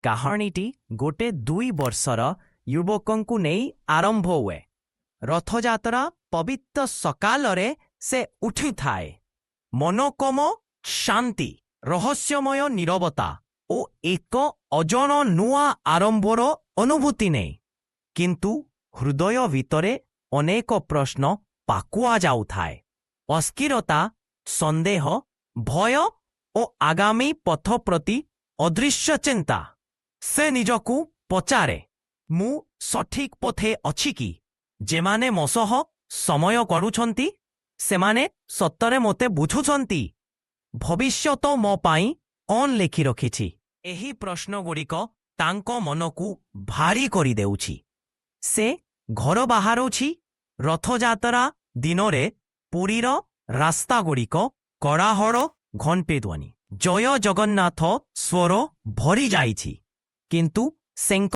କାହାଣୀଟି ଗୋटे 2 ବର୍ଷର ଯୁବକଙ୍କୁ ନେଇ ଆରମ୍ଭ ହୁଏ। ରଥଯାତ୍ରା ପବିତ୍ର ସକାଳରେ ସେ ଉଠିଥାଏ। ମନୋକମ ଶାନ୍ତି, ରହସ୍ୟମୟ ନୀରବତା ଓ ଏକ ଅଜଣା ନୂଆ ଆରମ୍ଭର ଅନୁଭୂତି ନେଇ। କିନ୍ତୁ ହୃଦୟ ଭିତରେ ଅନେକ ପ୍ରଶ୍ନ ପାକୁଆ ଯାଉଥାଏ। ଅସ୍ଥିରତା, ସନ୍ଦେହ, ଭୟ ଓ ଆଗାମୀ ପଥ ପ୍ରତି ଅଦୃଶ୍ୟ ଚିନ୍ତା। ସେ ନିଜକୁ ପଚାରେ, ମୁଁ ସଠିକ୍ ପଥେ ଅଛି କି? ଯେମାନେ ମୋ ସହ ସମୟ କରୁଛନ୍ତି ସେମାନେ ସତରେ ମୋତେ ବୁଝୁଛନ୍ତି? ଭବିଷ୍ୟତ ମୋ ପାଇଁ କ'ଣ ଲେଖି ରଖିଛି? ଏହି ପ୍ରଶ୍ନଗୁଡ଼ିକ ତାଙ୍କ ମନକୁ ଭାରୀ କରିଦେଉଛି। ସେ ଘର ବାହାରୁଛି। ରଥଯାତ୍ରା ଦିନରେ ପୁରୀର ରାସ୍ତାଗୁଡ଼ିକ କୋଳାହଳ, ଘଣ୍ଟି ଧ୍ୱନି, ଜୟ ଜଗନ୍ନାଥ ସ୍ୱର ଭରି ଯାଇଛି। କିନ୍ତୁ